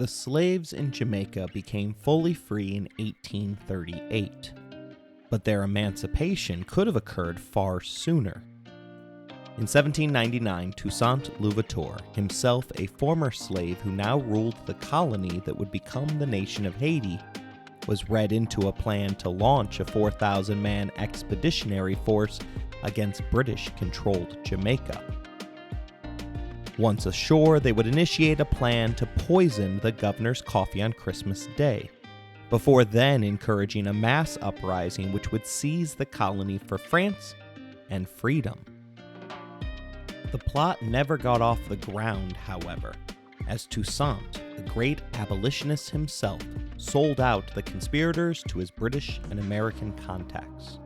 The slaves in Jamaica became fully free in 1838, but their emancipation could have occurred far sooner. In 1799, Toussaint Louverture, himself a former slave who now ruled the colony that would become the nation of Haiti, was read into a plan to launch a 4,000-man expeditionary force against British-controlled Jamaica. Once ashore, they would initiate a plan to poison the governor's coffee on Christmas Day, before then encouraging a mass uprising which would seize the colony for France and freedom. The plot never got off the ground, however, as Toussaint, the great abolitionist himself, sold out the conspirators to his British and American contacts.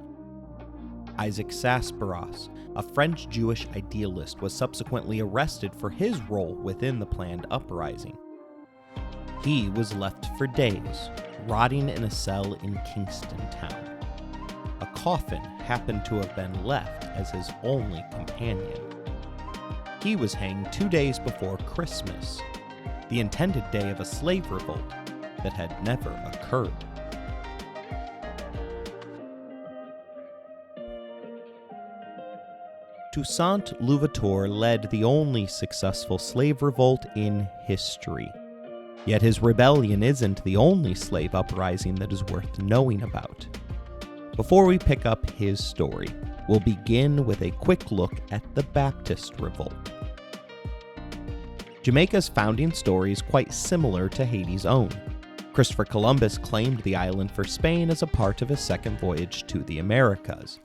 Isaac Saspeiros, a French Jewish idealist, was subsequently arrested for his role within the planned uprising. He was left for days, rotting in a cell in Kingston town. A coffin happened to have been left as his only companion. He was hanged 2 days before Christmas, the intended day of a slave revolt that had never occurred. Toussaint Louverture led the only successful slave revolt in history. Yet his rebellion isn't the only slave uprising that is worth knowing about. Before we pick up his story, we'll begin with a quick look at the Baptist Revolt. Jamaica's founding story is quite similar to Haiti's own. Christopher Columbus claimed the island for Spain as a part of his second voyage to the Americas.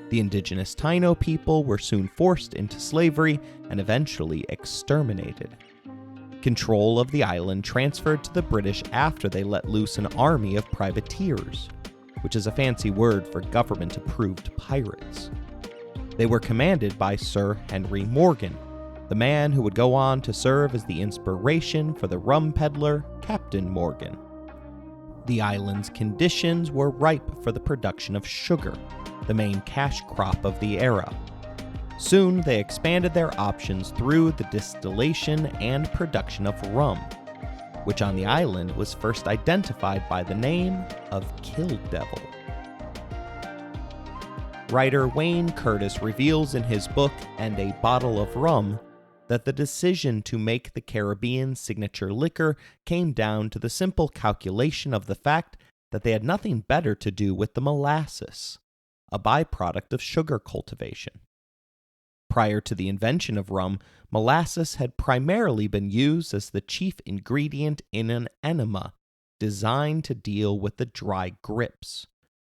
The indigenous Taino people were soon forced into slavery and eventually exterminated. Control of the island transferred to the British after they let loose an army of privateers, which is a fancy word for government-approved pirates. They were commanded by Sir Henry Morgan, the man who would go on to serve as the inspiration for the rum peddler Captain Morgan. The island's conditions were ripe for the production of sugar, the main cash crop of the era. Soon, they expanded their options through the distillation and production of rum, which on the island was first identified by the name of Kill Devil. Writer Wayne Curtis reveals in his book And a Bottle of Rum that the decision to make the Caribbean signature liquor came down to the simple calculation of the fact that they had nothing better to do with the molasses, a byproduct of sugar cultivation. Prior to the invention of rum, molasses had primarily been used as the chief ingredient in an enema designed to deal with the dry grips,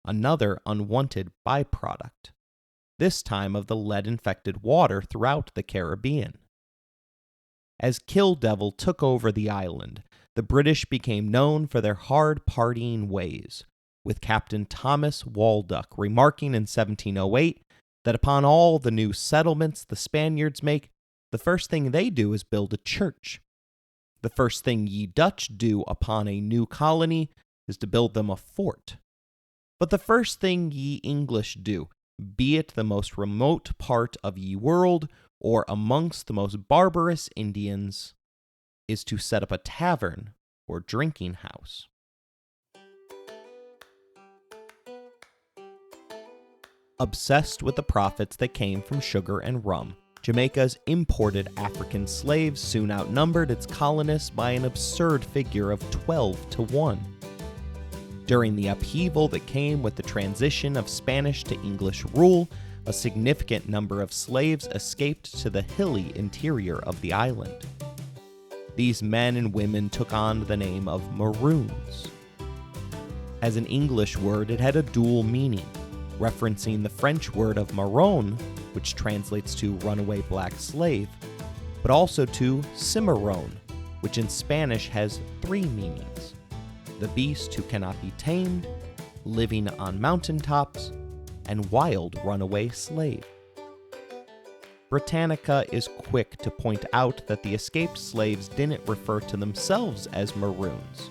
another unwanted byproduct, this time of the lead-infected water throughout the Caribbean. As Kill Devil took over the island, the British became known for their hard partying ways, with Captain Thomas Walduck remarking in 1708 that upon all the new settlements the Spaniards make, the first thing they do is build a church. The first thing ye Dutch do upon a new colony is to build them a fort. But the first thing ye English do, be it the most remote part of ye world or amongst the most barbarous Indians, is to set up a tavern or drinking house. Obsessed with the profits that came from sugar and rum, Jamaica's imported African slaves soon outnumbered its colonists by an absurd figure of 12-1. During the upheaval that came with the transition of Spanish to English rule, a significant number of slaves escaped to the hilly interior of the island. These men and women took on the name of Maroons. As an English word, it had a dual meaning, referencing the French word of marron, which translates to runaway black slave, but also to cimarron, which in Spanish has three meanings: the beast who cannot be tamed, living on mountaintops, and wild runaway slave. Britannica is quick to point out that the escaped slaves didn't refer to themselves as Maroons.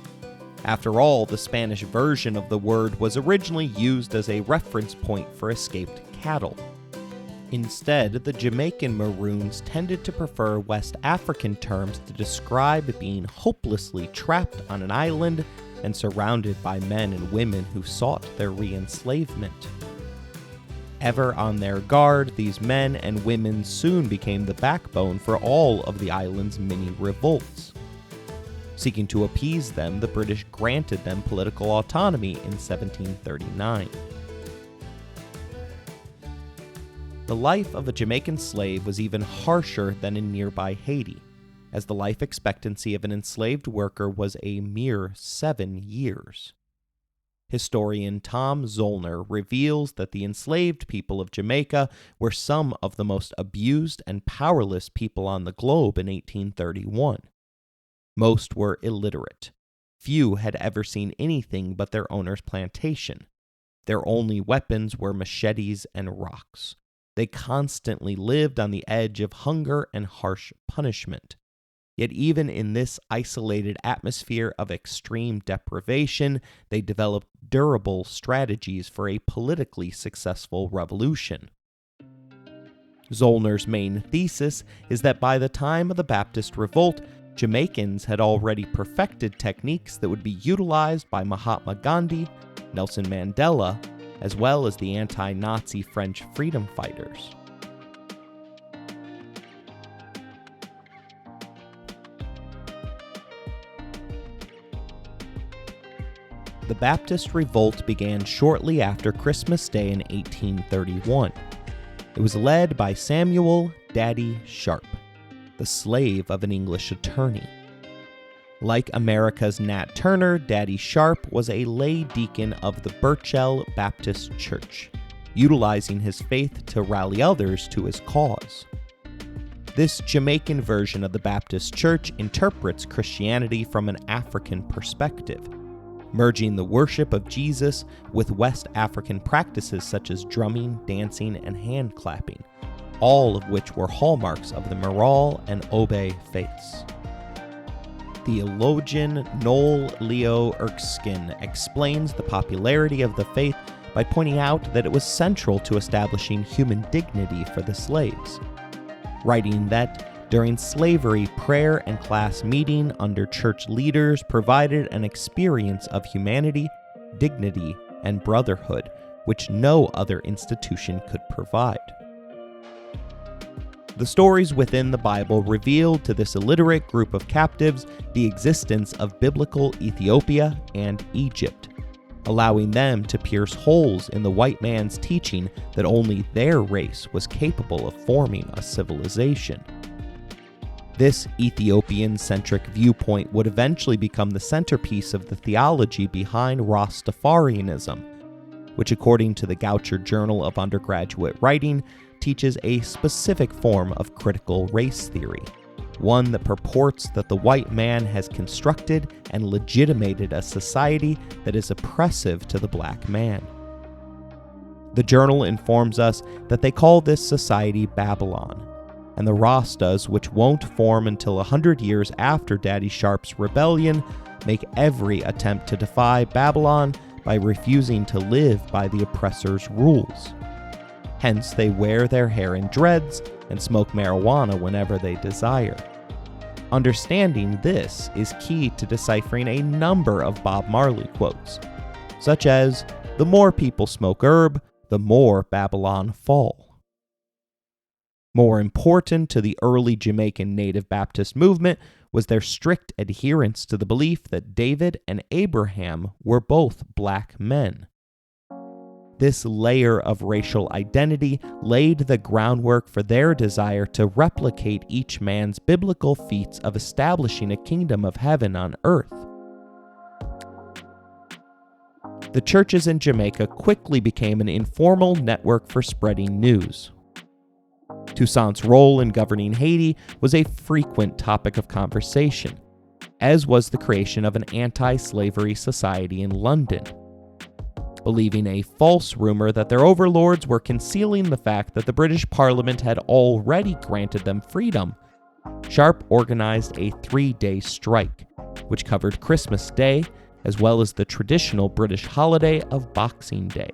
After all, the Spanish version of the word was originally used as a reference point for escaped cattle. Instead, the Jamaican Maroons tended to prefer West African terms to describe being hopelessly trapped on an island and surrounded by men and women who sought their re-enslavement. Ever on their guard, these men and women soon became the backbone for all of the island's mini revolts. Seeking to appease them, the British granted them political autonomy in 1739. The life of a Jamaican slave was even harsher than in nearby Haiti, as the life expectancy of an enslaved worker was a mere 7 years. Historian Tom Zollner reveals that the enslaved people of Jamaica were some of the most abused and powerless people on the globe in 1831. Most were illiterate. Few had ever seen anything but their owner's plantation. Their only weapons were machetes and rocks. They constantly lived on the edge of hunger and harsh punishment. Yet even in this isolated atmosphere of extreme deprivation, they developed durable strategies for a politically successful revolution. Zollner's main thesis is that by the time of the Baptist Revolt, Jamaicans had already perfected techniques that would be utilized by Mahatma Gandhi, Nelson Mandela, as well as the anti-Nazi French freedom fighters. The Baptist Revolt began shortly after Christmas Day in 1831. It was led by Samuel "Daddy" Sharp, the slave of an English attorney. Like America's Nat Turner, Daddy Sharp was a lay deacon of the Burchell Baptist Church, utilizing his faith to rally others to his cause. This Jamaican version of the Baptist Church interprets Christianity from an African perspective, merging the worship of Jesus with West African practices such as drumming, dancing, and hand clapping, all of which were hallmarks of the Moral and Obe faiths. Theologian Noel Leo Erskine explains the popularity of the faith by pointing out that it was central to establishing human dignity for the slaves, writing that during slavery, prayer and class meeting under church leaders provided an experience of humanity, dignity, and brotherhood, which no other institution could provide. The stories within the Bible revealed to this illiterate group of captives the existence of biblical Ethiopia and Egypt, allowing them to pierce holes in the white man's teaching that only their race was capable of forming a civilization. This Ethiopian-centric viewpoint would eventually become the centerpiece of the theology behind Rastafarianism, which, according to the Goucher Journal of Undergraduate Writing, teaches a specific form of critical race theory, one that purports that the white man has constructed and legitimated a society that is oppressive to the black man. The journal informs us that they call this society Babylon, and the Rastas, which won't form until 100 years after Daddy Sharp's rebellion, make every attempt to defy Babylon by refusing to live by the oppressor's rules. Hence, they wear their hair in dreads and smoke marijuana whenever they desire. Understanding this is key to deciphering a number of Bob Marley quotes, such as, "The more people smoke herb, the more Babylon fall." More important to the early Jamaican Native Baptist movement was their strict adherence to the belief that David and Abraham were both black men. This layer of racial identity laid the groundwork for their desire to replicate each man's biblical feats of establishing a kingdom of heaven on earth. The churches in Jamaica quickly became an informal network for spreading news. Toussaint's role in governing Haiti was a frequent topic of conversation, as was the creation of an anti-slavery society in London. Believing a false rumor that their overlords were concealing the fact that the British Parliament had already granted them freedom, Sharp organized a 3-day strike, which covered Christmas Day as well as the traditional British holiday of Boxing Day.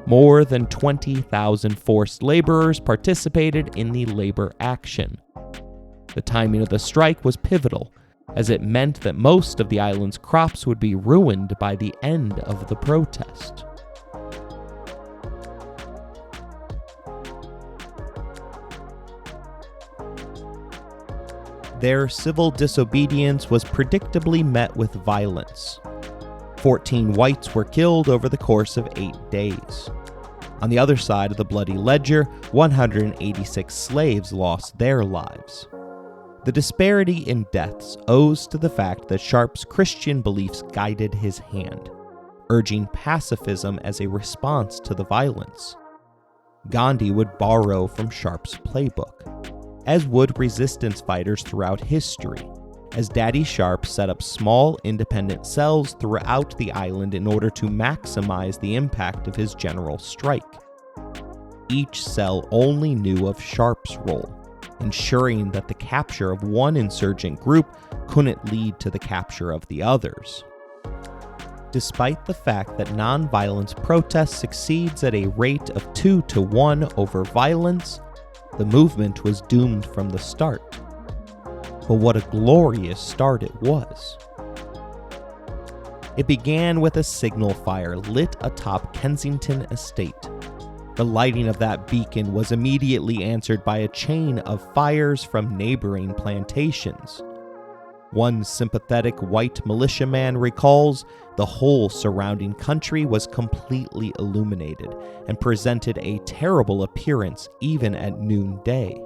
More than 20,000 forced laborers participated in the labor action. The timing of the strike was pivotal, as it meant that most of the island's crops would be ruined by the end of the protest. Their civil disobedience was predictably met with violence. 14 whites were killed over the course of 8 days. On the other side of the bloody ledger, 186 slaves lost their lives. The disparity in deaths owes to the fact that Sharp's Christian beliefs guided his hand, urging pacifism as a response to the violence. Gandhi would borrow from Sharp's playbook, as would resistance fighters throughout history, as Daddy Sharp set up small independent cells throughout the island in order to maximize the impact of his general strike. Each cell only knew of Sharp's role, ensuring that the capture of one insurgent group couldn't lead to the capture of the others. Despite the fact that nonviolence protest succeeds at a rate of 2-to-1 over violence, the movement was doomed from the start. But what a glorious start it was. It began with a signal fire lit atop Kensington Estate. The lighting of that beacon was immediately answered by a chain of fires from neighboring plantations. One sympathetic white militiaman recalls the whole surrounding country was completely illuminated and presented a terrible appearance even at noonday.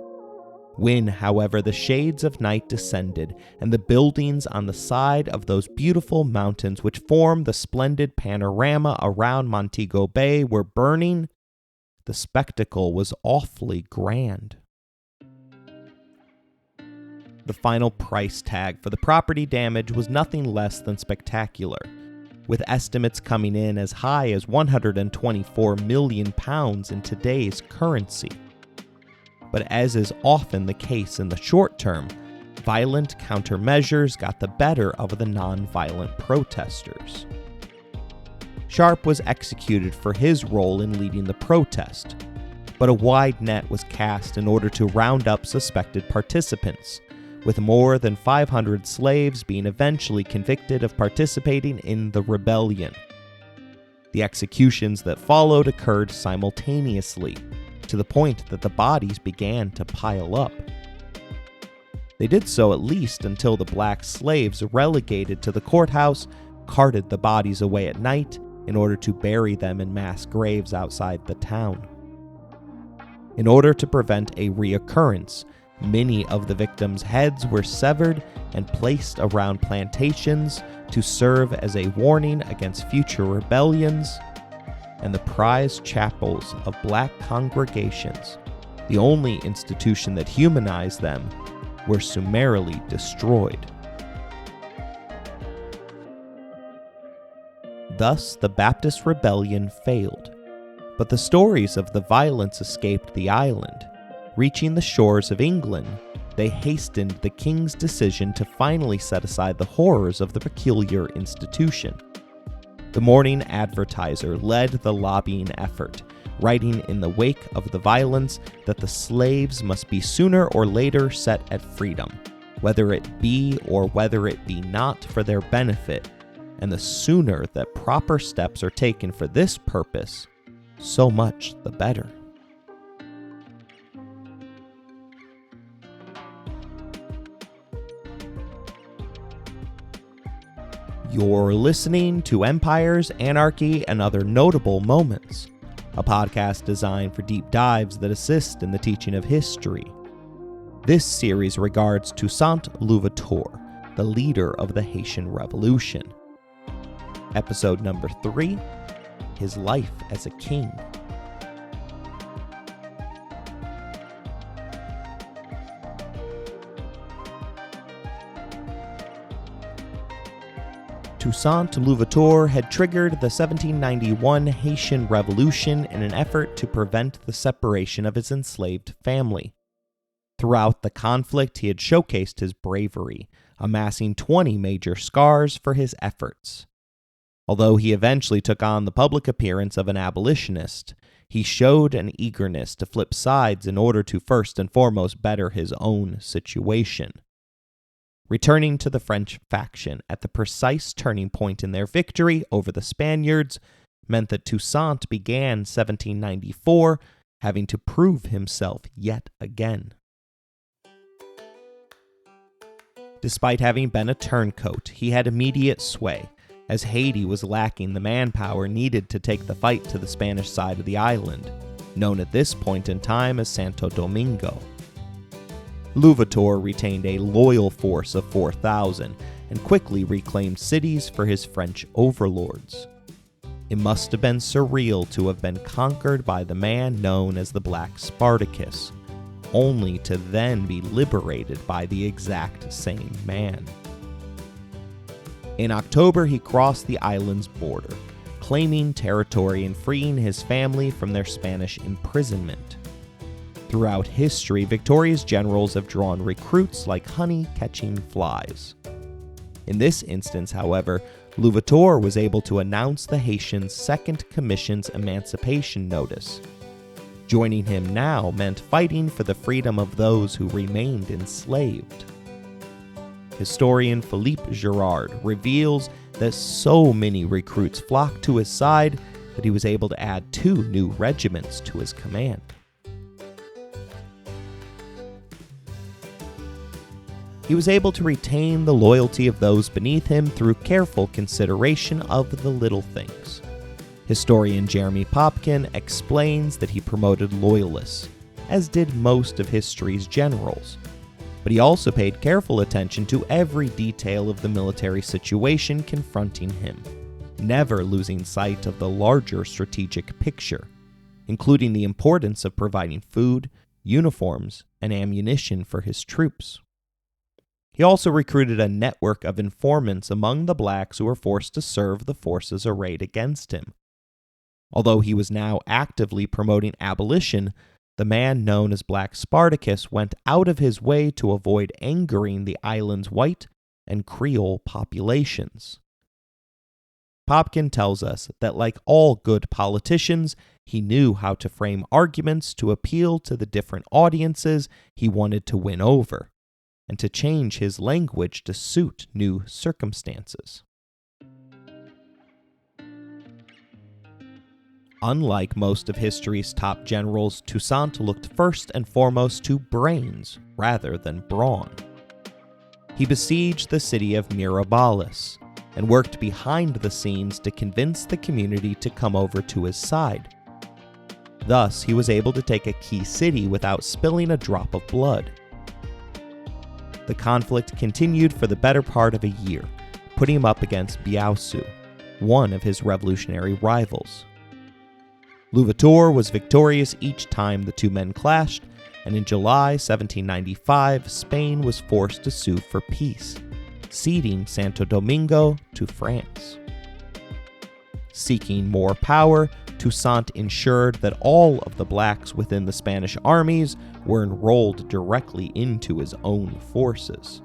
When, however, the shades of night descended and the buildings on the side of those beautiful mountains which form the splendid panorama around Montego Bay were burning, the spectacle was awfully grand. The final price tag for the property damage was nothing less than spectacular, with estimates coming in as high as £124 million in today's currency. But as is often the case in the short term, violent countermeasures got the better of the non-violent protesters. Sharp was executed for his role in leading the protest, but a wide net was cast in order to round up suspected participants, with more than 500 slaves being eventually convicted of participating in the rebellion. The executions that followed occurred simultaneously, to the point that the bodies began to pile up. They did so at least until the black slaves relegated to the courthouse carted the bodies away at night in order to bury them in mass graves outside the town. In order to prevent a reoccurrence, many of the victims' heads were severed and placed around plantations to serve as a warning against future rebellions, and the prized chapels of black congregations, the only institution that humanized them, were summarily destroyed. Thus, the Baptist rebellion failed, but the stories of the violence escaped the island. Reaching the shores of England, they hastened the king's decision to finally set aside the horrors of the peculiar institution. The Morning Advertiser led the lobbying effort, writing in the wake of the violence that the slaves must be sooner or later set at freedom, whether it be or whether it be not for their benefit, and the sooner that proper steps are taken for this purpose, so much the better. You're listening to Empires, Anarchy, and Other Notable Moments, a podcast designed for deep dives that assist in the teaching of history. This series regards Toussaint Louverture, the leader of the Haitian Revolution. Episode number 3, His Life as a King. Toussaint Louverture had triggered the 1791 Haitian Revolution in an effort to prevent the separation of his enslaved family. Throughout the conflict, he had showcased his bravery, amassing 20 major scars for his efforts. Although he eventually took on the public appearance of an abolitionist, he showed an eagerness to flip sides in order to first and foremost better his own situation. Returning to the French faction at the precise turning point in their victory over the Spaniards meant that Toussaint began 1794 having to prove himself yet again. Despite having been a turncoat, he had immediate sway, as Haiti was lacking the manpower needed to take the fight to the Spanish side of the island, known at this point in time as Santo Domingo. Louverture retained a loyal force of 4,000 and quickly reclaimed cities for his French overlords. It must have been surreal to have been conquered by the man known as the Black Spartacus, only to then be liberated by the exact same man. In October, he crossed the island's border, claiming territory and freeing his family from their Spanish imprisonment. Throughout history, victorious generals have drawn recruits like honey catching flies. In this instance, however, Louverture was able to announce the Haitians' Second Commission's emancipation notice. Joining him now meant fighting for the freedom of those who remained enslaved. Historian Philippe Girard reveals that so many recruits flocked to his side that he was able to add 2 new regiments to his command. He was able to retain the loyalty of those beneath him through careful consideration of the little things. Historian Jeremy Popkin explains that he promoted loyalists, as did most of history's generals, but he also paid careful attention to every detail of the military situation confronting him, never losing sight of the larger strategic picture, including the importance of providing food, uniforms, and ammunition for his troops. He also recruited a network of informants among the blacks who were forced to serve the forces arrayed against him. Although he was now actively promoting abolition, the man known as Black Spartacus went out of his way to avoid angering the island's white and Creole populations. Popkin tells us that, like all good politicians, he knew how to frame arguments to appeal to the different audiences he wanted to win over, and to change his language to suit new circumstances. Unlike most of history's top generals, Toussaint looked first and foremost to brains rather than brawn. He besieged the city of Mirabales and worked behind the scenes to convince the community to come over to his side. Thus, he was able to take a key city without spilling a drop of blood. The conflict continued for the better part of a year, putting him up against Biassou, one of his revolutionary rivals. Louverture was victorious each time the two men clashed, and in July 1795, Spain was forced to sue for peace, ceding Santo Domingo to France. Seeking more power, Toussaint ensured that all of the blacks within the Spanish armies were enrolled directly into his own forces.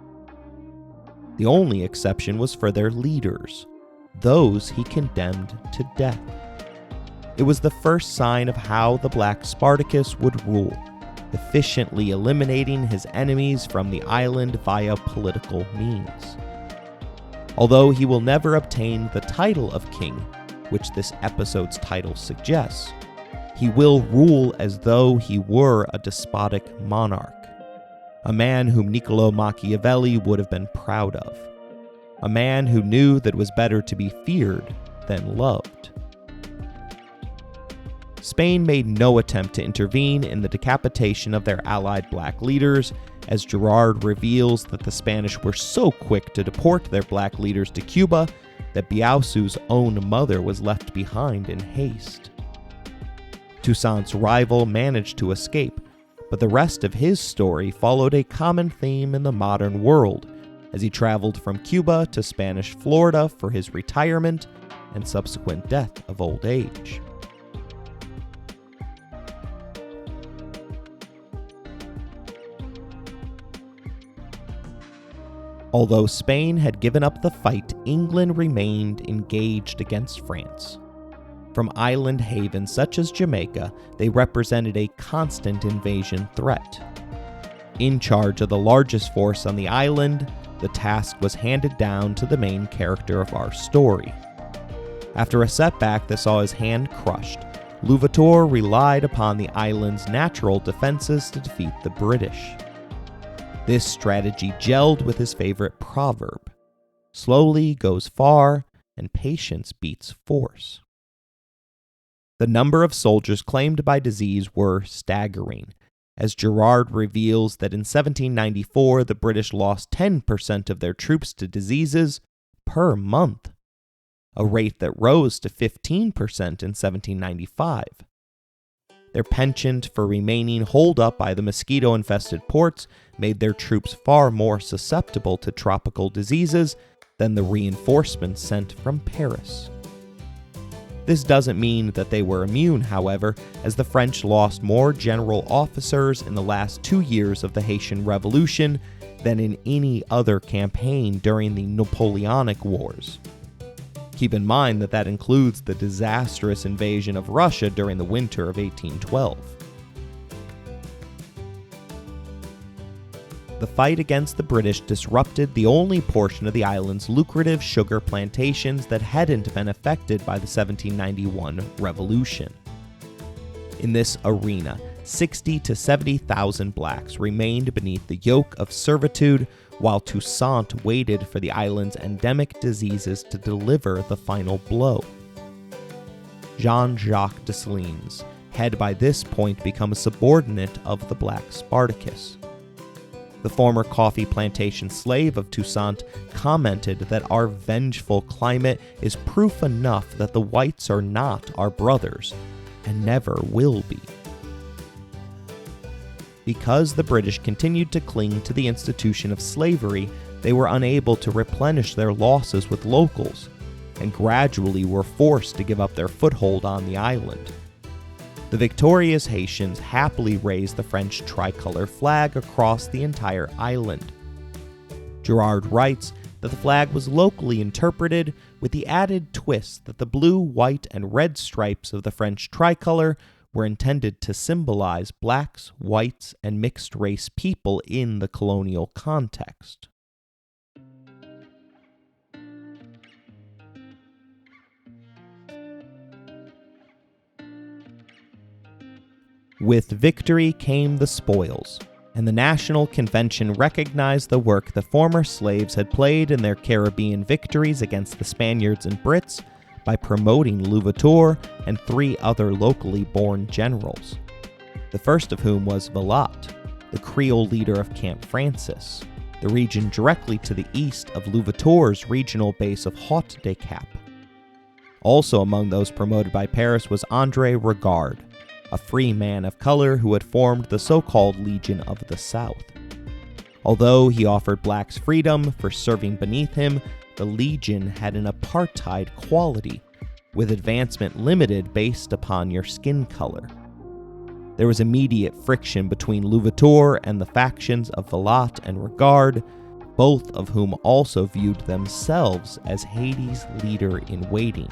The only exception was for their leaders, those he condemned to death. It was the first sign of how the Black Spartacus would rule, efficiently eliminating his enemies from the island via political means. Although he will never obtain the title of king, which this episode's title suggests, he will rule as though he were a despotic monarch, a man whom Niccolò Machiavelli would have been proud of, a man who knew that it was better to be feared than loved. Spain made no attempt to intervene in the decapitation of their allied black leaders, as Girard reveals that the Spanish were so quick to deport their black leaders to Cuba that Biassou's own mother was left behind in haste. Toussaint's rival managed to escape, but the rest of his story followed a common theme in the modern world, as he traveled from Cuba to Spanish Florida for his retirement and subsequent death of old age. Although Spain had given up the fight, England remained engaged against France. From island havens such as Jamaica, they represented a constant invasion threat. In charge of the largest force on the island, the task was handed down to the main character of our story. After a setback that saw his hand crushed, Louverture relied upon the island's natural defenses to defeat the British. This strategy gelled with his favorite proverb: slowly goes far, and patience beats force. The number of soldiers claimed by disease were staggering, as Gerard reveals that in 1794 the British lost 10% of their troops to diseases per month, a rate that rose to 15% in 1795. Their penchant for remaining holed up by the mosquito-infested ports made their troops far more susceptible to tropical diseases than the reinforcements sent from Paris. This doesn't mean that they were immune, however, as the French lost more general officers in the last 2 years of the Haitian Revolution than in any other campaign during the Napoleonic Wars. Keep in mind that that includes the disastrous invasion of Russia during the winter of 1812. The fight against the British disrupted the only portion of the island's lucrative sugar plantations that hadn't been affected by the 1791 revolution. In this arena, 60 to 70,000 blacks remained beneath the yoke of servitude, while Toussaint waited for the island's endemic diseases to deliver the final blow. Jean-Jacques Dessalines had by this point become a subordinate of the Black Spartacus. The former coffee plantation slave of Toussaint commented that our vengeful climate is proof enough that the whites are not our brothers, and never will be. Because the British continued to cling to the institution of slavery, they were unable to replenish their losses with locals, and gradually were forced to give up their foothold on the island. The victorious Haitians happily raised the French tricolor flag across the entire island. Gerard writes that the flag was locally interpreted with the added twist that the blue, white, and red stripes of the French tricolor were intended to symbolize blacks, whites, and mixed-race people in the colonial context. With victory came the spoils, and the National Convention recognized the work the former slaves had played in their Caribbean victories against the Spaniards and Brits by promoting Louverture and 3 other locally born generals, the first of whom was Villatte, the Creole leader of Camp Francis, the region directly to the east of Louverture's regional base of Haut de Cap. Also among those promoted by Paris was André Regard, a free man of color who had formed the so-called Legion of the South. Although he offered blacks freedom for serving beneath him, the Legion had an apartheid quality, with advancement limited based upon your skin color. There was immediate friction between Louverture and the factions of Villatte and Regard, both of whom also viewed themselves as Haiti's leader-in-waiting.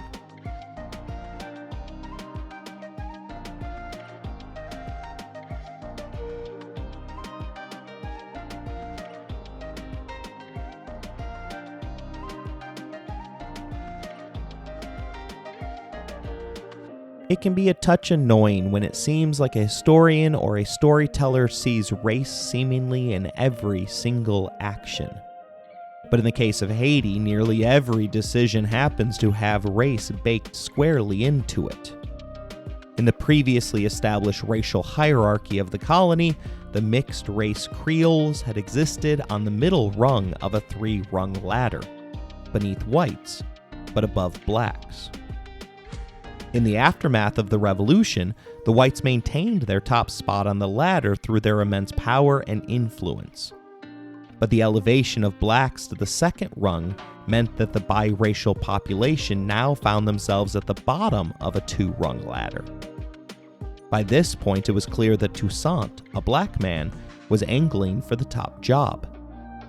It can be a touch annoying when it seems like a historian or a storyteller sees race seemingly in every single action. But in the case of Haiti, nearly every decision happens to have race baked squarely into it. In the previously established racial hierarchy of the colony, the mixed-race Creoles had existed on the middle rung of a 3-rung ladder, beneath whites, but above blacks. In the aftermath of the Revolution, the whites maintained their top spot on the ladder through their immense power and influence. But the elevation of blacks to the second rung meant that the biracial population now found themselves at the bottom of a 2-rung ladder. By this point, it was clear that Toussaint, a black man, was angling for the top job.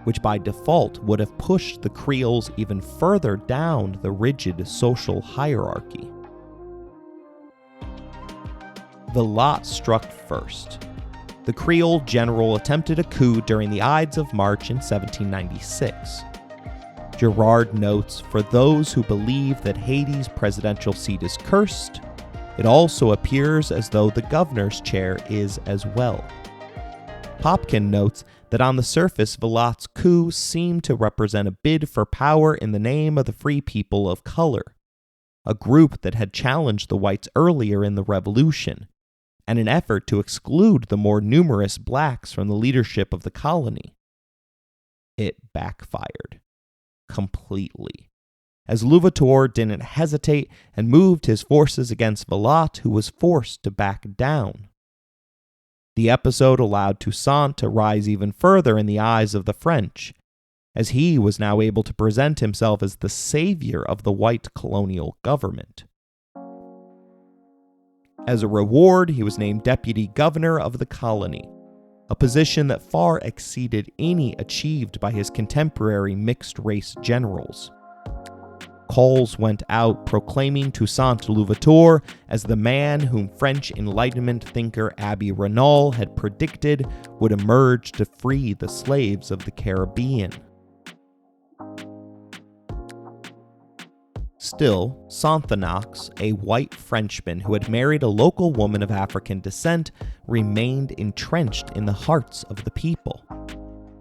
which by default would have pushed the Creoles even further down the rigid social hierarchy. Villatte struck first. The Creole general attempted a coup during the Ides of March in 1796. Girard notes, "For those who believe that Haiti's presidential seat is cursed, it also appears as though the governor's chair is as well." Popkin notes that on the surface, Villatte's coup seemed to represent a bid for power in the name of the free people of color, a group that had challenged the whites earlier in the revolution, and an effort to exclude the more numerous blacks from the leadership of the colony. It backfired completely, as Louverture didn't hesitate and moved his forces against Villatte, who was forced to back down. The episode allowed Toussaint to rise even further in the eyes of the French, as he was now able to present himself as the savior of the white colonial government. As a reward, he was named deputy governor of the colony, a position that far exceeded any achieved by his contemporary mixed-race generals. Calls went out proclaiming Toussaint Louverture as the man whom French Enlightenment thinker Abbe Raynal had predicted would emerge to free the slaves of the Caribbean. Still, Sonthonax, a white Frenchman who had married a local woman of African descent, remained entrenched in the hearts of the people.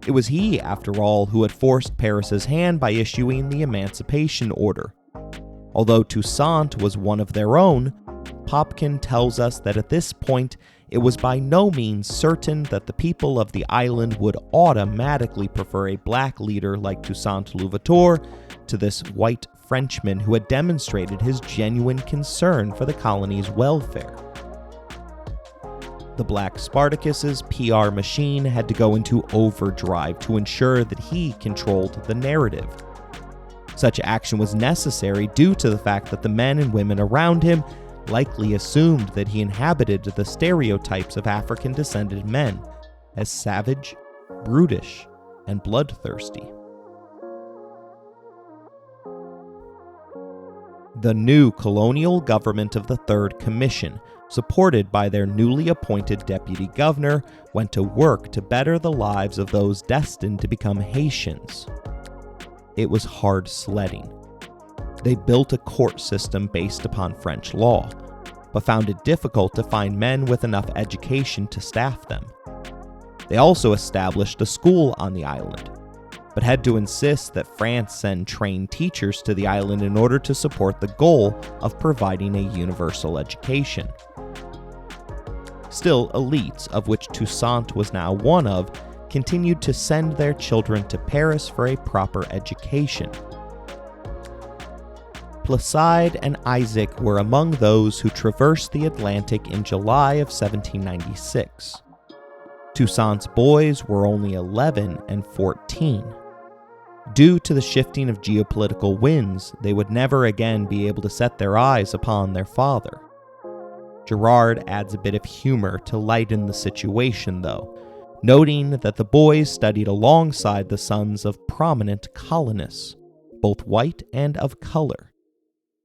It was he, after all, who had forced Paris's hand by issuing the Emancipation Order. Although Toussaint was one of their own, Popkin tells us that at this point it was by no means certain that the people of the island would automatically prefer a black leader like Toussaint Louverture to this white Frenchman who had demonstrated his genuine concern for the colony's welfare. The Black Spartacus's PR machine had to go into overdrive to ensure that he controlled the narrative. Such action was necessary due to the fact that the men and women around him likely assumed that he inhabited the stereotypes of African-descended men as savage, brutish, and bloodthirsty. The new colonial government of the Third Commission, supported by their newly appointed deputy governor, went to work to better the lives of those destined to become Haitians. It was hard sledding. They built a court system based upon French law, but found it difficult to find men with enough education to staff them. They also established a school on the island, but had to insist that France send trained teachers to the island in order to support the goal of providing a universal education. Still, elites, of which Toussaint was now one of, continued to send their children to Paris for a proper education. Placide and Isaac were among those who traversed the Atlantic in July of 1796. Toussaint's boys were only 11 and 14. Due to the shifting of geopolitical winds, they would never again be able to set their eyes upon their father. Girard adds a bit of humor to lighten the situation, though, noting that the boys studied alongside the sons of prominent colonists, both white and of color.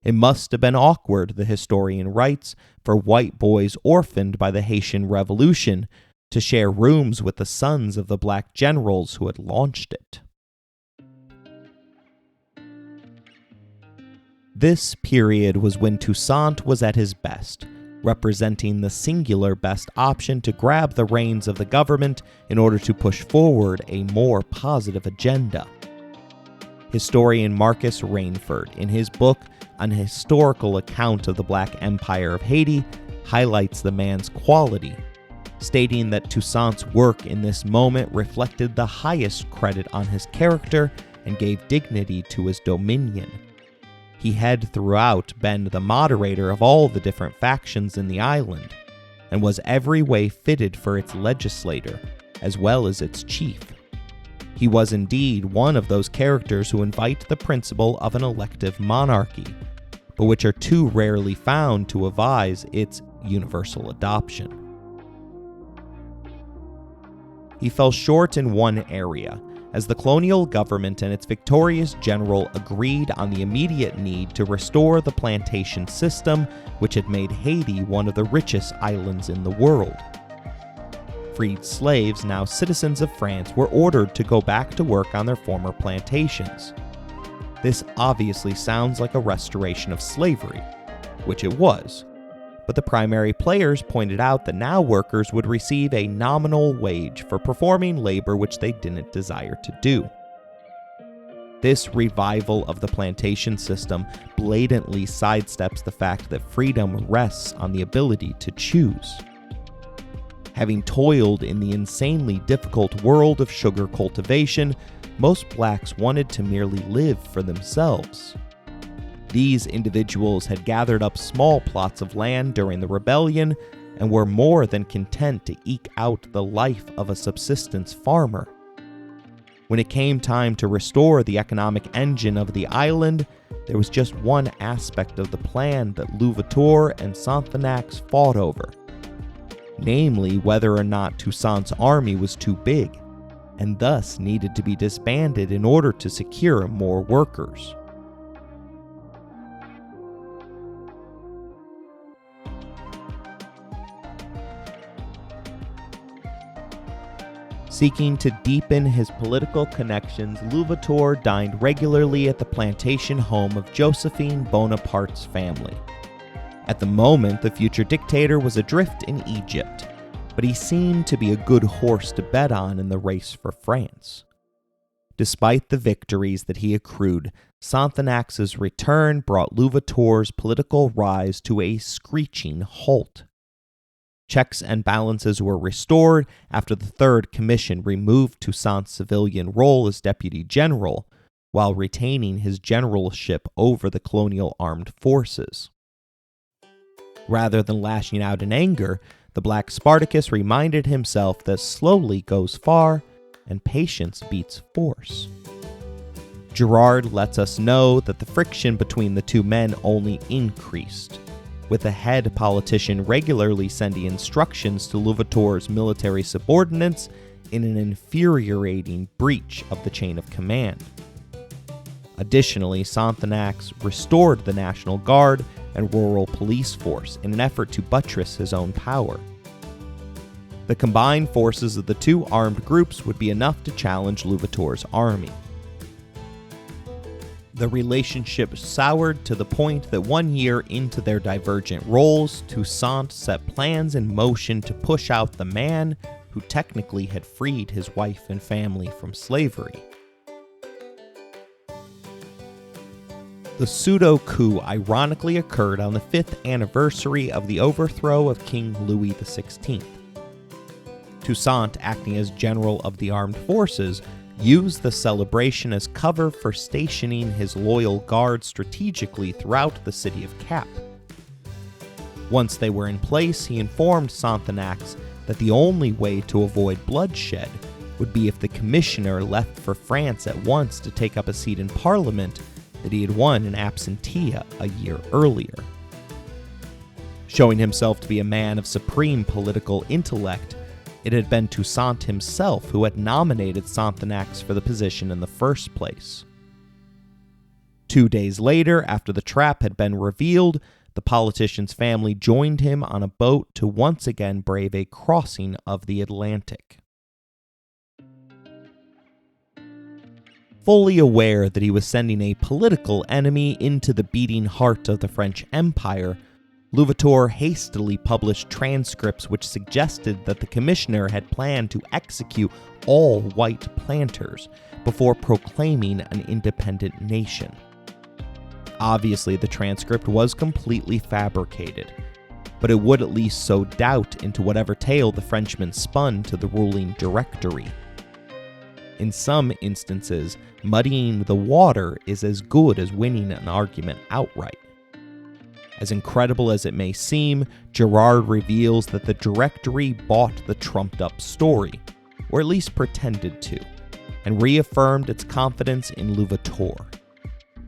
It must have been awkward, the historian writes, for white boys orphaned by the Haitian Revolution to share rooms with the sons of the black generals who had launched it. This period was when Toussaint was at his best, representing the singular best option to grab the reins of the government in order to push forward a more positive agenda. Historian Marcus Rainford, in his book An Historical Account of the Black Empire of Haiti, highlights the man's quality, stating that Toussaint's work in this moment reflected the highest credit on his character and gave dignity to his dominion. He had throughout been the moderator of all the different factions in the island, and was every way fitted for its legislator, as well as its chief. He was indeed one of those characters who invite the principle of an elective monarchy, but which are too rarely found to advise its universal adoption. He fell short in one area, as the colonial government and its victorious general agreed on the immediate need to restore the plantation system, which had made Haiti one of the richest islands in the world. Freed slaves, now citizens of France, were ordered to go back to work on their former plantations. This obviously sounds like a restoration of slavery, which it was, but the primary players pointed out that now workers would receive a nominal wage for performing labor which they didn't desire to do. This revival of the plantation system blatantly sidesteps the fact that freedom rests on the ability to choose. Having toiled in the insanely difficult world of sugar cultivation, most blacks wanted to merely live for themselves. These individuals had gathered up small plots of land during the rebellion and were more than content to eke out the life of a subsistence farmer. When it came time to restore the economic engine of the island, there was just one aspect of the plan that Louverture and Sonthonax fought over, namely whether or not Toussaint's army was too big, and thus needed to be disbanded in order to secure more workers. Seeking to deepen his political connections, Louverture dined regularly at the plantation home of Josephine Bonaparte's family. At the moment, the future dictator was adrift in Egypt, but he seemed to be a good horse to bet on in the race for France. Despite the victories that he accrued, Sonthonax's return brought Louverture's political rise to a screeching halt. Checks and balances were restored after the Third Commission removed Toussaint's civilian role as deputy general, while retaining his generalship over the colonial armed forces. Rather than lashing out in anger, the Black Spartacus reminded himself that slowly goes far, and patience beats force. Gerard lets us know that the friction between the two men only increased, with the head politician regularly sending instructions to Louverture's military subordinates in an infuriating breach of the chain of command. Additionally, Sonthonax restored the National Guard and rural police force in an effort to buttress his own power. The combined forces of the two armed groups would be enough to challenge Louverture's army. The relationship soured to the point that 1 year into their divergent roles, Toussaint set plans in motion to push out the man who technically had freed his wife and family from slavery. The pseudo-coup ironically occurred on the 5th anniversary of the overthrow of King Louis XVI. Toussaint, acting as general of the armed forces, used the celebration as cover for stationing his loyal guard strategically throughout the city of Cap. Once they were in place, he informed Sonthonax that the only way to avoid bloodshed would be if the commissioner left for France at once to take up a seat in Parliament that he had won in absentia a year earlier. Showing himself to be a man of supreme political intellect, it had been Toussaint himself who had nominated Sonthonax for the position in the first place. 2 days later, after the trap had been revealed, the politician's family joined him on a boat to once again brave a crossing of the Atlantic. Fully aware that he was sending a political enemy into the beating heart of the French Empire, Louverture hastily published transcripts which suggested that the commissioner had planned to execute all white planters before proclaiming an independent nation. Obviously, the transcript was completely fabricated, but it would at least sow doubt into whatever tale the Frenchman spun to the ruling Directory. In some instances, muddying the water is as good as winning an argument outright. As incredible as it may seem, Gerard reveals that the Directory bought the trumped-up story, or at least pretended to, and reaffirmed its confidence in Louverture.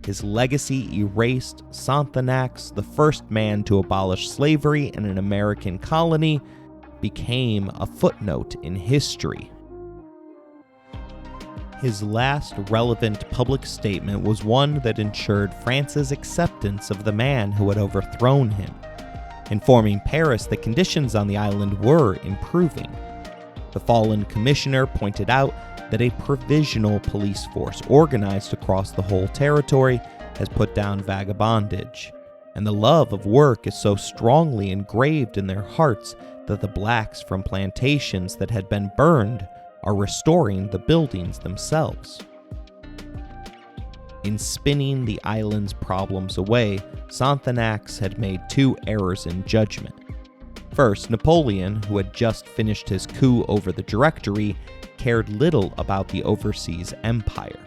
His legacy erased Sonthonax, the first man to abolish slavery in an American colony, became a footnote in history. His last relevant public statement was one that ensured France's acceptance of the man who had overthrown him, informing Paris that conditions on the island were improving. The fallen commissioner pointed out that a provisional police force organized across the whole territory has put down vagabondage, and the love of work is so strongly engraved in their hearts that the blacks from plantations that had been burned are restoring the buildings themselves. In spinning the island's problems away, Sonthonax had made two errors in judgment. First, Napoleon, who had just finished his coup over the Directory, cared little about the overseas empire.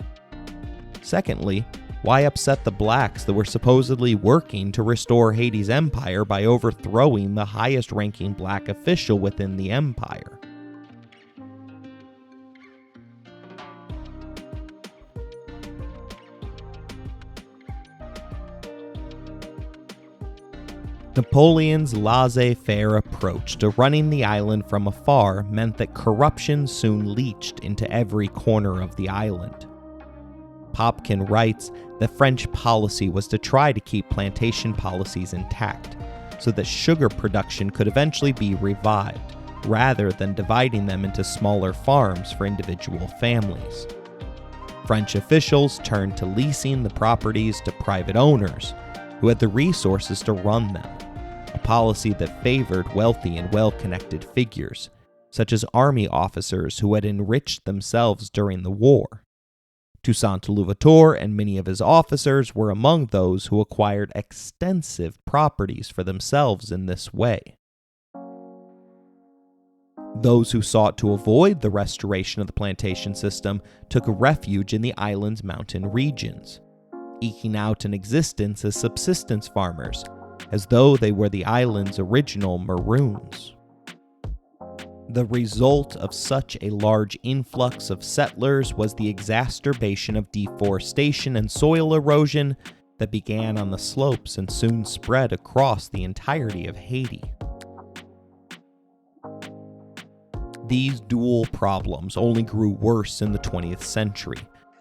Secondly, why upset the blacks that were supposedly working to restore Haiti's empire by overthrowing the highest-ranking black official within the empire? Napoleon's laissez-faire approach to running the island from afar meant that corruption soon leached into every corner of the island. Popkin writes that French policy was to try to keep plantation policies intact, so that sugar production could eventually be revived, rather than dividing them into smaller farms for individual families. French officials turned to leasing the properties to private owners, who had the resources to run them, a policy that favored wealthy and well-connected figures, such as army officers who had enriched themselves during the war. Toussaint Louverture and many of his officers were among those who acquired extensive properties for themselves in this way. Those who sought to avoid the restoration of the plantation system took refuge in the island's mountain regions, eking out an existence as subsistence farmers, as though they were the island's original Maroons. The result of such a large influx of settlers was the exacerbation of deforestation and soil erosion that began on the slopes and soon spread across the entirety of Haiti. These dual problems only grew worse in the 20th century,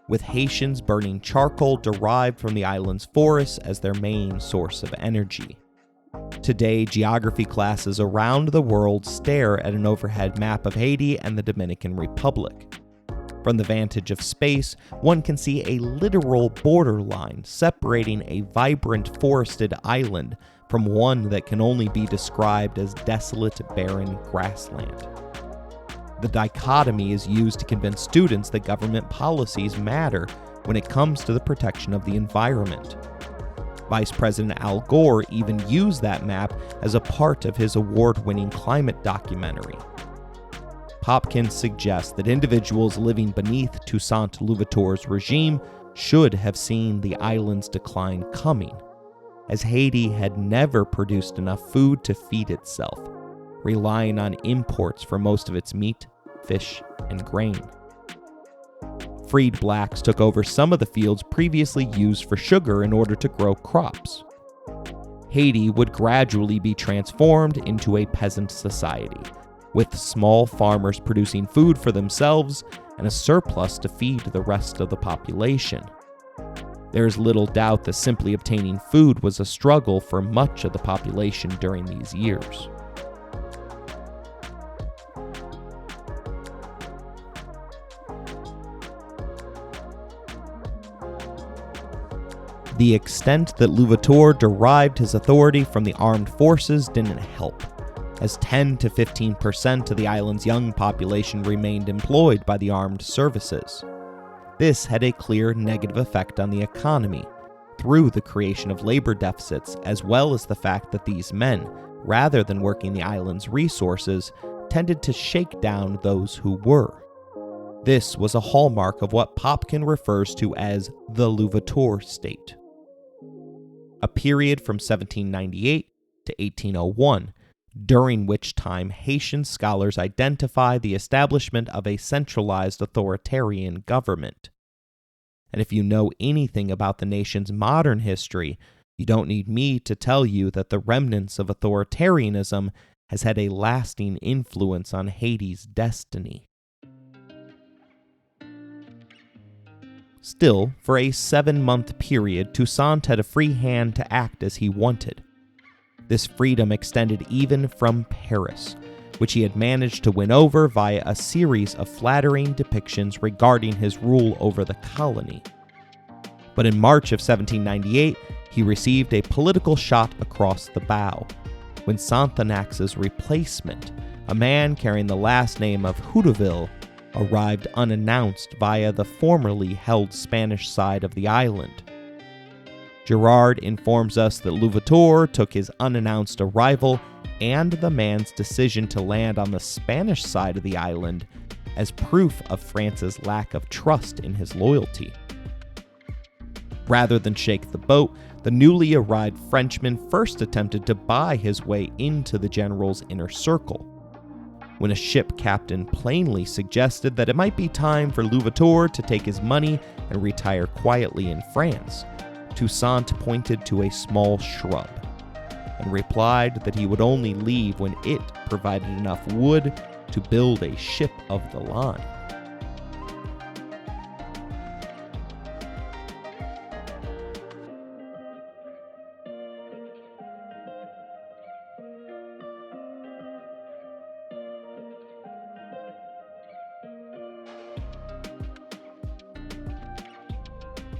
with Haitians burning charcoal derived from the island's forests as their main source of energy. Today, geography classes around the world stare at an overhead map of Haiti and the Dominican Republic. From the vantage of space, one can see a literal borderline separating a vibrant forested island from one that can only be described as desolate, barren grassland. The dichotomy is used to convince students that government policies matter when it comes to the protection of the environment. Vice President Al Gore even used that map as a part of his award-winning climate documentary. Popkin suggests that individuals living beneath Toussaint Louverture's regime should have seen the island's decline coming, as Haiti had never produced enough food to feed itself, relying on imports for most of its meat, fish, and grain. Freed blacks took over some of the fields previously used for sugar in order to grow crops. Haiti would gradually be transformed into a peasant society, with small farmers producing food for themselves and a surplus to feed the rest of the population. There is little doubt that simply obtaining food was a struggle for much of the population during these years. The extent that Louverture derived his authority from the armed forces didn't help, as 10 to 15% of the island's young population remained employed by the armed services. This had a clear negative effect on the economy, through the creation of labor deficits, as well as the fact that these men, rather than working the island's resources, tended to shake down those who were. This was a hallmark of what Popkin refers to as the Louverture state. A period from 1798 to 1801, during which time Haitian scholars identify the establishment of a centralized authoritarian government. And if you know anything about the nation's modern history, you don't need me to tell you that the remnants of authoritarianism has had a lasting influence on Haiti's destiny. Still, for a 7-month period, Toussaint had a free hand to act as he wanted. This freedom extended even from Paris, which he had managed to win over via a series of flattering depictions regarding his rule over the colony. But in March of 1798, he received a political shot across the bow, when Sonthonax's replacement, a man carrying the last name of Houdeville, arrived unannounced via the formerly held Spanish side of the island. Gerard informs us that Louverture took his unannounced arrival and the man's decision to land on the Spanish side of the island as proof of France's lack of trust in his loyalty. Rather than shake the boat, the newly arrived Frenchman first attempted to buy his way into the general's inner circle. When a ship captain plainly suggested that it might be time for Louverture to take his money and retire quietly in France, Toussaint pointed to a small shrub and replied that he would only leave when it provided enough wood to build a ship of the line.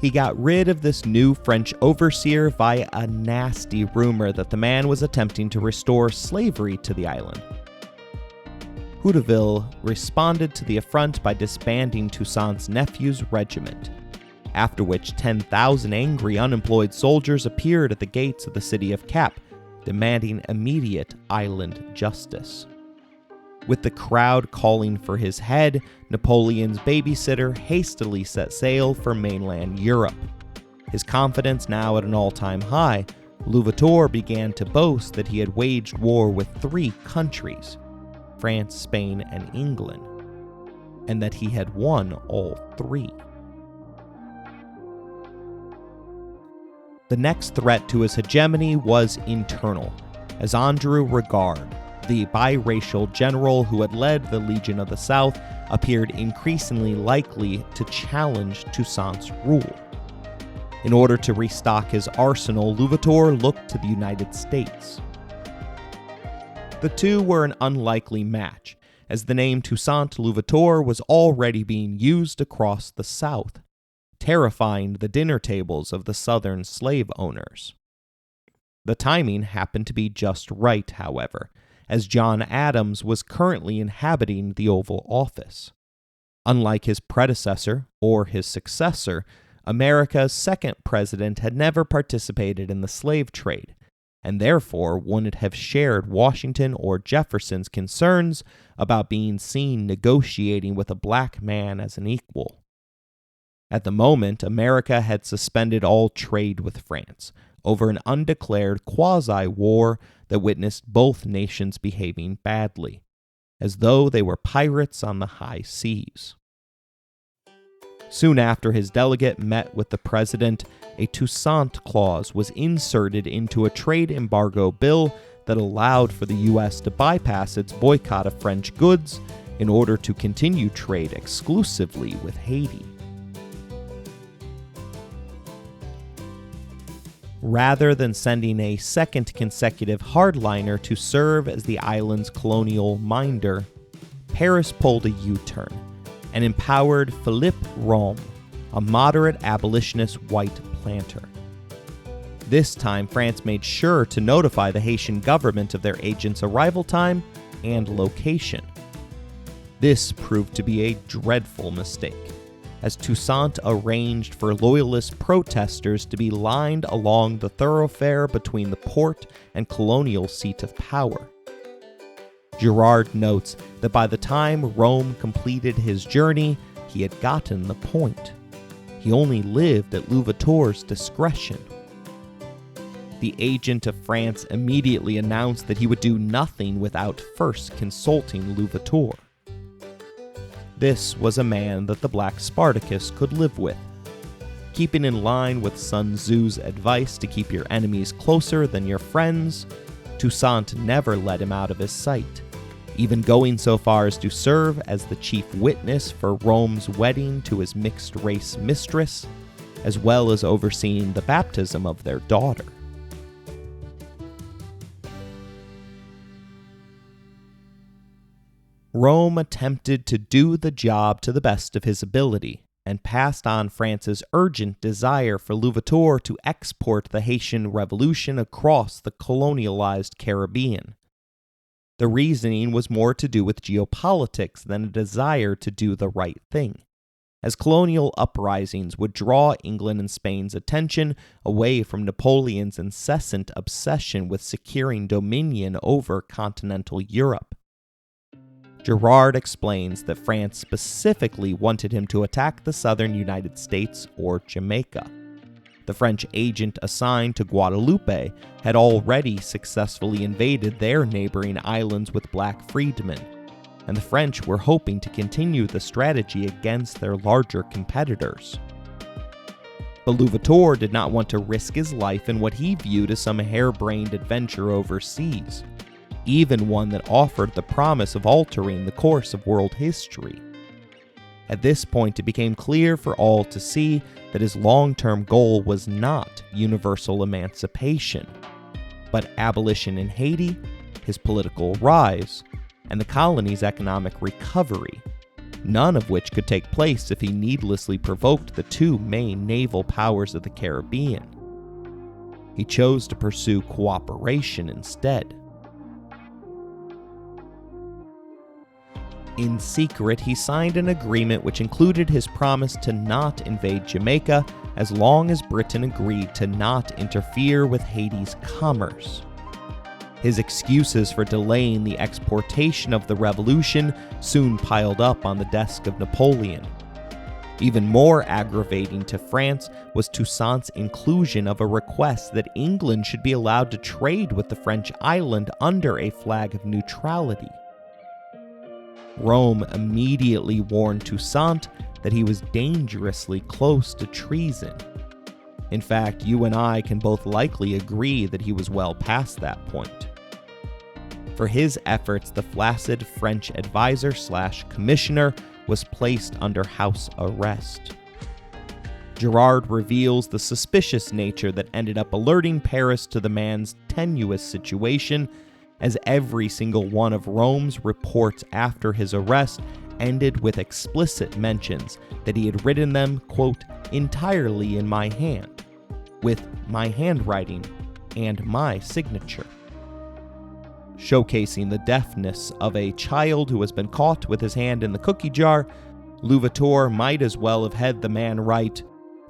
He got rid of this new French overseer via a nasty rumor that the man was attempting to restore slavery to the island. Houdeville responded to the affront by disbanding Toussaint's nephew's regiment, after which 10,000 angry unemployed soldiers appeared at the gates of the city of Cap, demanding immediate island justice. With the crowd calling for his head, Napoleon's babysitter hastily set sail for mainland Europe. His confidence now at an all-time high, Louverture began to boast that he had waged war with 3 countries, France, Spain, and England, and that he had won all 3. The next threat to his hegemony was internal, as Andrew Regard, the biracial general who had led the Legion of the South, appeared increasingly likely to challenge Toussaint's rule. In order to restock his arsenal, Louverture looked to the United States. The two were an unlikely match, as the name Toussaint Louverture was already being used across the South, terrifying the dinner tables of the Southern slave owners. The timing happened to be just right, however, as John Adams was currently inhabiting the Oval Office. Unlike his predecessor or his successor, America's second president had never participated in the slave trade, and therefore wouldn't have shared Washington or Jefferson's concerns about being seen negotiating with a black man as an equal. At the moment, America had suspended all trade with France over an undeclared quasi-war that witnessed both nations behaving badly, as though they were pirates on the high seas. Soon after his delegate met with the president, a Toussaint clause was inserted into a trade embargo bill that allowed for the U.S. to bypass its boycott of French goods in order to continue trade exclusively with Haiti. Rather than sending a second consecutive hardliner to serve as the island's colonial minder, Paris pulled a U-turn and empowered Philippe Rome, a moderate abolitionist white planter. This time, France made sure to notify the Haitian government of their agent's arrival time and location. This proved to be a dreadful mistake, as Toussaint arranged for loyalist protesters to be lined along the thoroughfare between the port and colonial seat of power. Gerard notes that by the time Rome completed his journey, he had gotten the point. He only lived at Louverture's discretion. The agent of France immediately announced that he would do nothing without first consulting Louverture. This was a man that the Black Spartacus could live with. Keeping in line with Sun Tzu's advice to keep your enemies closer than your friends, Toussaint never let him out of his sight, even going so far as to serve as the chief witness for Rome's wedding to his mixed-race mistress, as well as overseeing the baptism of their daughter. Rome attempted to do the job to the best of his ability, and passed on France's urgent desire for Louverture to export the Haitian Revolution across the colonialized Caribbean. The reasoning was more to do with geopolitics than a desire to do the right thing, as colonial uprisings would draw England and Spain's attention away from Napoleon's incessant obsession with securing dominion over continental Europe. Gerard explains that France specifically wanted him to attack the southern United States or Jamaica. The French agent assigned to Guadeloupe had already successfully invaded their neighboring islands with black freedmen, and the French were hoping to continue the strategy against their larger competitors. But Louverture did not want to risk his life in what he viewed as some harebrained adventure overseas, even one that offered the promise of altering the course of world history. At this point, it became clear for all to see that his long-term goal was not universal emancipation, but abolition in Haiti, his political rise, and the colony's economic recovery, none of which could take place if he needlessly provoked the two main naval powers of the Caribbean. He chose to pursue cooperation instead. In secret, he signed an agreement which included his promise to not invade Jamaica as long as Britain agreed to not interfere with Haiti's commerce. His excuses for delaying the exportation of the revolution soon piled up on the desk of Napoleon. Even more aggravating to France was Toussaint's inclusion of a request that England should be allowed to trade with the French island under a flag of neutrality. Rome immediately warned Toussaint that he was dangerously close to treason. In fact, you and I can both likely agree that he was well past that point. For his efforts, the flaccid French advisor/commissioner was placed under house arrest. Gerard reveals the suspicious nature that ended up alerting Paris to the man's tenuous situation, as every single one of Rome's reports after his arrest ended with explicit mentions that he had written them, quote, entirely in my hand, with my handwriting and my signature. Showcasing the deftness of a child who has been caught with his hand in the cookie jar, Louverture might as well have had the man write,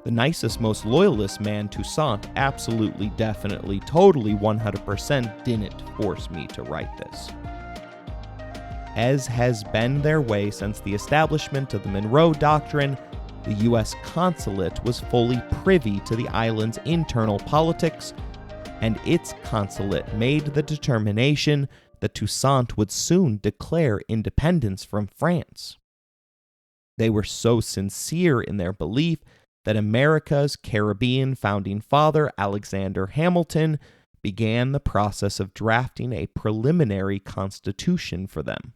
"The nicest, most loyalist man, Toussaint, absolutely, definitely, totally, 100% didn't force me to write this." As has been their way since the establishment of the Monroe Doctrine, the U.S. consulate was fully privy to the island's internal politics, and its consulate made the determination that Toussaint would soon declare independence from France. They were so sincere in their belief that America's Caribbean founding father, Alexander Hamilton, began the process of drafting a preliminary constitution for them.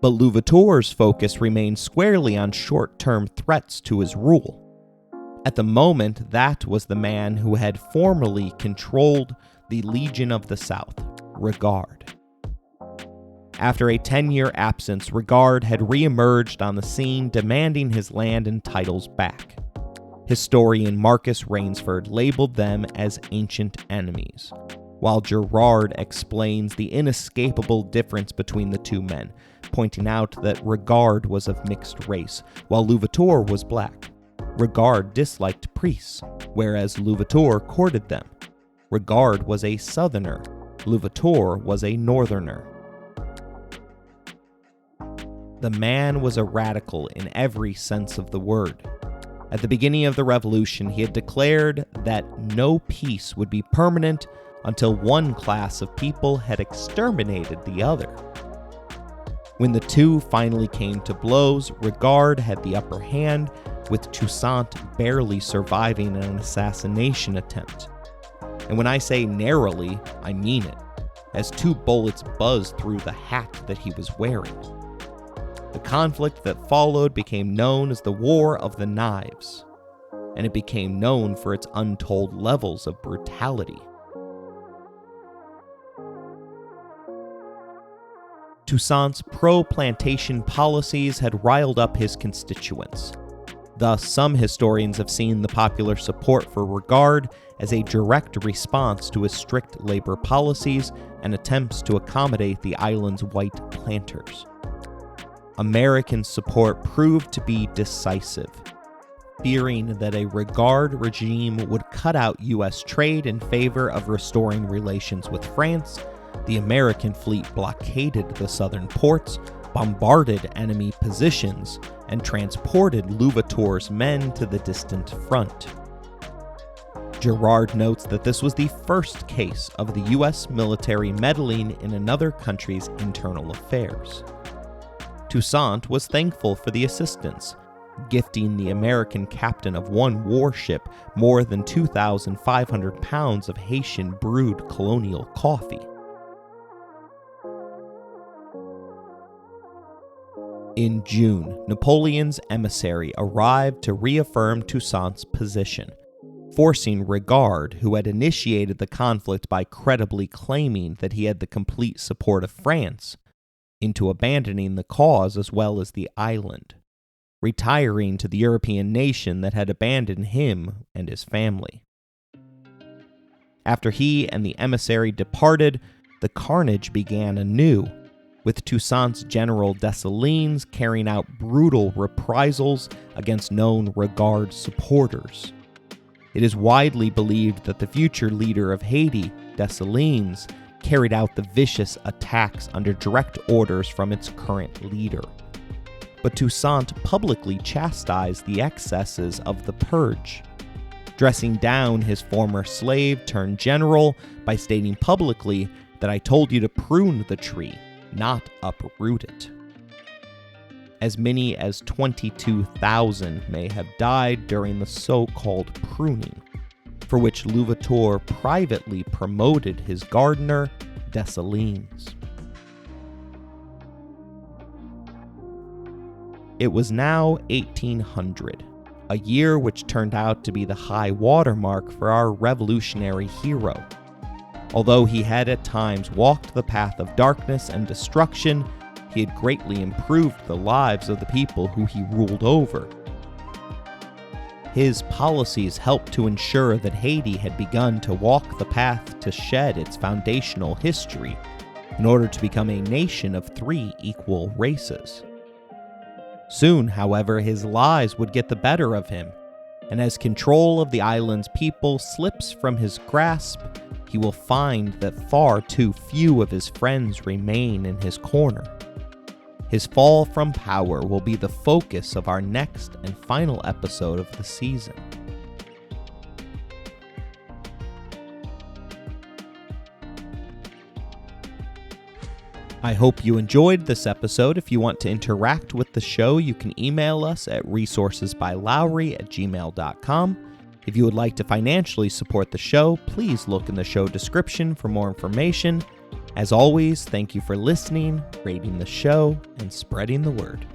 But Louverture's focus remained squarely on short-term threats to his rule. At the moment, that was the man who had formerly controlled the Legion of the South, Regard. After a 10-year absence, Regard had re-emerged on the scene, demanding his land and titles back. Historian Marcus Rainsford labeled them as ancient enemies, while Gerard explains the inescapable difference between the two men, pointing out that Regard was of mixed race, while Louverture was black. Regard disliked priests, whereas Louverture courted them. Regard was a southerner, Louverture was a northerner. The man was a radical in every sense of the word. At the beginning of the revolution, he had declared that no peace would be permanent until one class of people had exterminated the other. When the two finally came to blows, Regard had the upper hand, with Toussaint barely surviving an assassination attempt. And when I say narrowly, I mean it, as 2 bullets buzzed through the hat that he was wearing. The conflict that followed became known as the War of the Knives, and it became known for its untold levels of brutality. Toussaint's pro-plantation policies had riled up his constituents. Thus, some historians have seen the popular support for Regard as a direct response to his strict labor policies and attempts to accommodate the island's white planters. American support proved to be decisive. Fearing that a Regard regime would cut out U.S. trade in favor of restoring relations with France, the American fleet blockaded the southern ports, bombarded enemy positions, and transported Louverture's men to the distant front. Gerard notes that this was the first case of the U.S. military meddling in another country's internal affairs. Toussaint was thankful for the assistance, gifting the American captain of one warship more than 2,500 pounds of Haitian brewed colonial coffee. In June, Napoleon's emissary arrived to reaffirm Toussaint's position, forcing Regard, who had initiated the conflict by credibly claiming that he had the complete support of France, into abandoning the cause as well as the island, retiring to the European nation that had abandoned him and his family. After he and the emissary departed, the carnage began anew, with Toussaint's General Dessalines carrying out brutal reprisals against known Regard supporters. It is widely believed that the future leader of Haiti, Dessalines, carried out the vicious attacks under direct orders from its current leader. But Toussaint publicly chastised the excesses of the purge, dressing down his former slave turned general by stating publicly that I told you to prune the tree, not uproot it. As many as 22,000 may have died during the so-called pruning, for which Louverture privately promoted his gardener, Dessalines. It was now 1800, a year which turned out to be the high watermark for our revolutionary hero. Although he had at times walked the path of darkness and destruction, he had greatly improved the lives of the people who he ruled over. His policies helped to ensure that Haiti had begun to walk the path to shed its foundational history in order to become a nation of 3 equal races. Soon, however, his lies would get the better of him, and as control of the island's people slips from his grasp, he will find that far too few of his friends remain in his corner. His fall from power will be the focus of our next and final episode of the season. I hope you enjoyed this episode. If you want to interact with the show, you can email us at resourcesbylowery@gmail.com. If you would like to financially support the show, please look in the show description for more information. As always, thank you for listening, rating the show, and spreading the word.